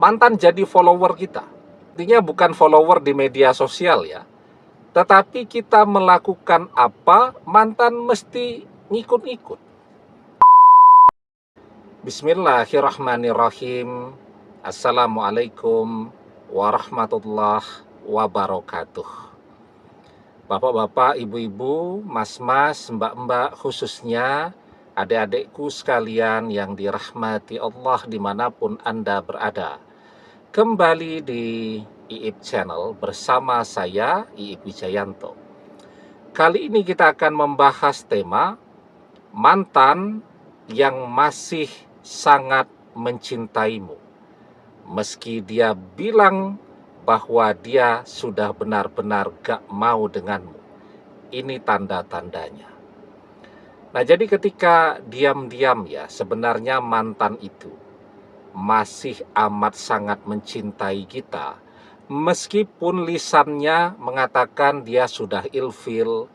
mantan jadi follower kita. Artinya bukan follower di media sosial ya, tetapi kita melakukan apa, mantan mesti ngikut-ngikut. Bismillahirrahmanirrahim. Assalamualaikum warahmatullahi wabarakatuh. Bapak-bapak, ibu-ibu, mas-mas, mbak-mbak, khususnya adik-adikku sekalian yang dirahmati Allah dimanapun Anda berada. Kembali di IIP Channel bersama saya, IIP Wijayanto. Kali ini kita akan membahas tema mantan yang masih sangat mencintaimu, meski dia bilang bahwa dia sudah benar-benar gak mau denganmu. Ini tanda-tandanya. Nah, jadi ketika diam-diam ya, sebenarnya mantan itu masih amat sangat mencintai kita, meskipun lisannya mengatakan dia sudah ilfil,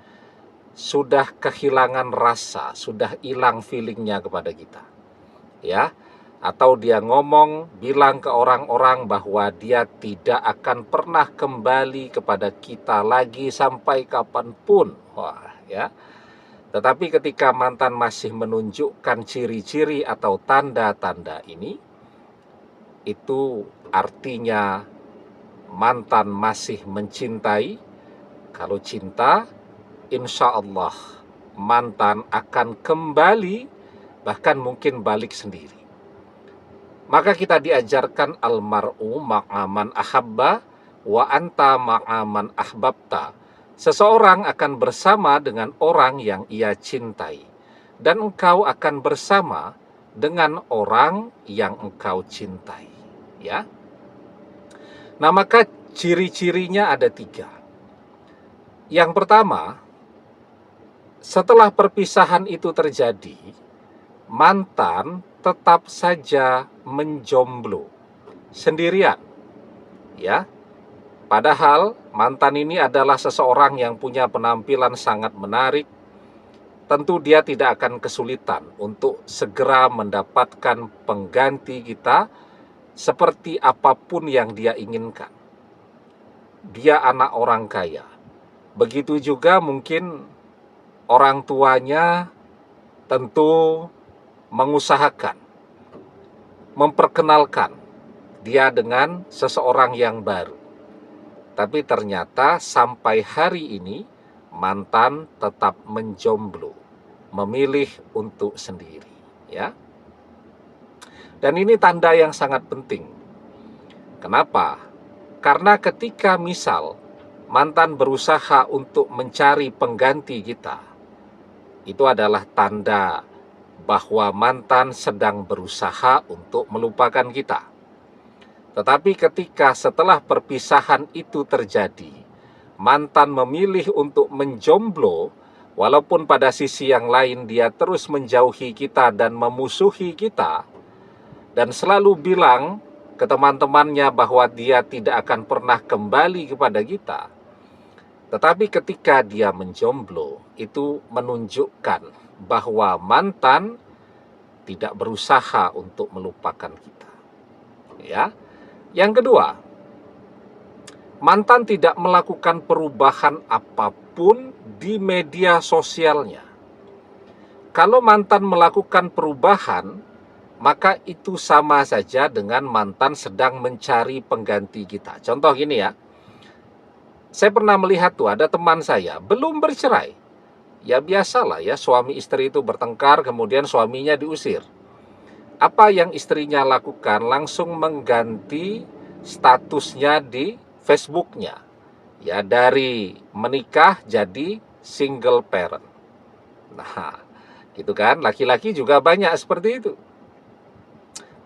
sudah kehilangan rasa, sudah hilang feelingnya kepada kita. Ya, atau dia ngomong, bilang ke orang-orang bahwa dia tidak akan pernah kembali kepada kita lagi sampai kapanpun. Wah, ya. Tetapi ketika mantan masih menunjukkan ciri-ciri atau tanda-tanda ini, itu artinya mantan masih mencintai. Kalau cinta, insya Allah mantan akan kembali, bahkan mungkin balik sendiri. Maka kita diajarkan almar'u ma'aman ahabba wa anta ma'aman ahbabta. Seseorang akan bersama dengan orang yang ia cintai, dan engkau akan bersama dengan orang yang engkau cintai. Ya. Nah, maka ciri-cirinya ada 3. Yang pertama, setelah perpisahan itu terjadi, mantan tetap saja menjomblo sendirian. Ya. Padahal mantan ini adalah seseorang yang punya penampilan sangat menarik. Tentu dia tidak akan kesulitan untuk segera mendapatkan pengganti kita seperti apapun yang dia inginkan. Dia anak orang kaya. Begitu juga mungkin orang tuanya tentu mengusahakan, memperkenalkan dia dengan seseorang yang baru. Tapi ternyata sampai hari ini mantan tetap menjomblo, memilih untuk sendiri, ya. Dan ini tanda yang sangat penting. Kenapa? Karena ketika misal mantan berusaha untuk mencari pengganti kita, itu adalah tanda bahwa mantan sedang berusaha untuk melupakan kita. Tetapi ketika setelah perpisahan itu terjadi, mantan memilih untuk menjomblo, walaupun pada sisi yang lain dia terus menjauhi kita dan memusuhi kita, dan selalu bilang ke teman-temannya bahwa dia tidak akan pernah kembali kepada kita. Tetapi ketika dia menjomblo, itu menunjukkan bahwa mantan tidak berusaha untuk melupakan kita. Ya. Yang kedua, mantan tidak melakukan perubahan apapun di media sosialnya. Kalau mantan melakukan perubahan, maka itu sama saja dengan mantan sedang mencari pengganti kita. Contoh gini ya, saya pernah melihat tuh ada teman saya belum bercerai. Ya biasalah ya, suami istri itu bertengkar, kemudian suaminya diusir. Apa yang istrinya lakukan? Langsung mengganti statusnya di Facebooknya. Ya, dari menikah jadi single parent. Nah, gitu kan, laki-laki juga banyak seperti itu.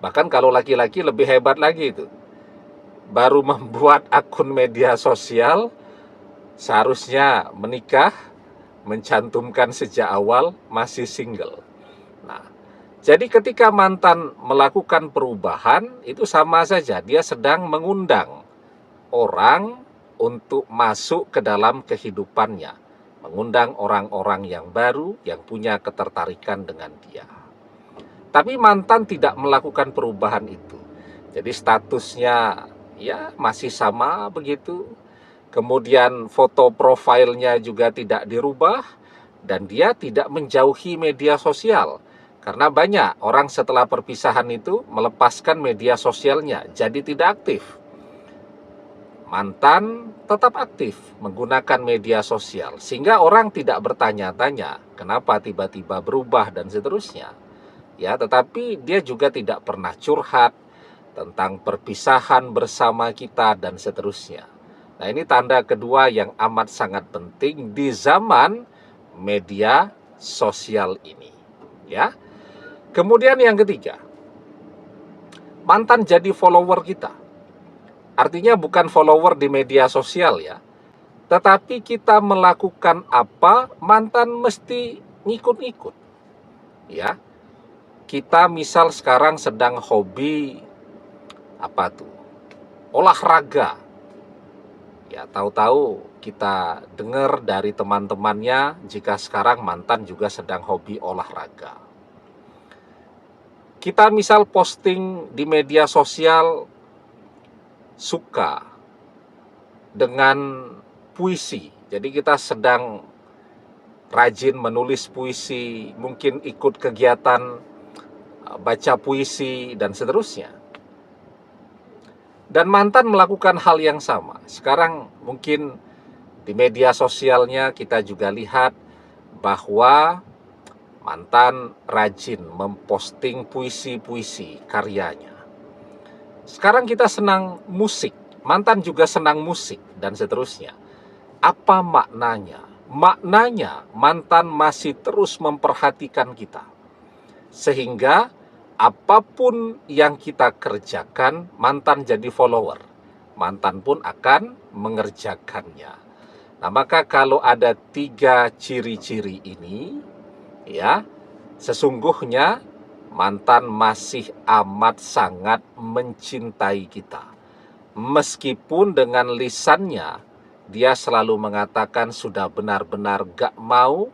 Bahkan kalau laki-laki lebih hebat lagi itu. Baru membuat akun media sosial, seharusnya menikah, mencantumkan sejak awal masih single. Nah, jadi ketika mantan melakukan perubahan, itu sama saja dia sedang mengundang orang untuk masuk ke dalam kehidupannya, mengundang orang-orang yang baru yang punya ketertarikan dengan dia. Tapi mantan tidak melakukan perubahan itu. Jadi statusnya ya masih sama begitu. Kemudian foto profilnya juga tidak dirubah dan dia tidak menjauhi media sosial. Karena banyak orang setelah perpisahan itu melepaskan media sosialnya, jadi tidak aktif. Mantan tetap aktif menggunakan media sosial, sehingga orang tidak bertanya-tanya kenapa tiba-tiba berubah dan seterusnya. Ya, tetapi dia juga tidak pernah curhat tentang perpisahan bersama kita dan seterusnya. Nah, ini tanda kedua yang amat sangat penting di zaman media sosial ini, ya. Kemudian yang ketiga, mantan jadi follower kita. Artinya bukan follower di media sosial ya, tetapi kita melakukan apa, mantan mesti ngikut-ngikut. Ya, kita misal sekarang sedang hobi apa tuh? Olahraga. Ya, tahu-tahu kita dengar dari teman-temannya jika sekarang mantan juga sedang hobi olahraga. Kita misal posting di media sosial suka dengan puisi. Jadi kita sedang rajin menulis puisi, mungkin ikut kegiatan baca puisi dan seterusnya. Dan mantan melakukan hal yang sama. Sekarang mungkin di media sosialnya kita juga lihat bahwa mantan rajin memposting puisi-puisi karyanya. Sekarang kita senang musik, mantan juga senang musik dan seterusnya. Apa maknanya? Maknanya mantan masih terus memperhatikan kita. Sehingga apapun yang kita kerjakan, mantan jadi follower. Mantan pun akan mengerjakannya. Nah, maka kalau ada 3 ciri-ciri ini, ya, sesungguhnya mantan masih amat sangat mencintai kita. Meskipun dengan lisannya, dia selalu mengatakan sudah benar-benar gak mau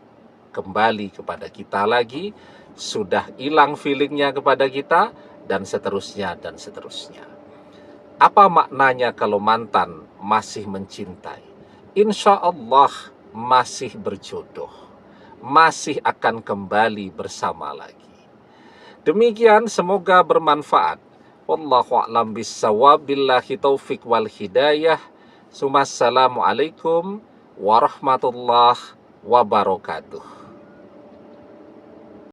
kembali kepada kita lagi, sudah hilang feelingnya kepada kita, dan seterusnya, dan seterusnya. Apa maknanya kalau mantan masih mencintai? Insya Allah masih berjodoh, masih akan kembali bersama lagi. Demikian, semoga bermanfaat. Wallahu a'lam bissawab, billahi taufik wal hidayah. Assalamualaikum warahmatullahi wabarakatuh.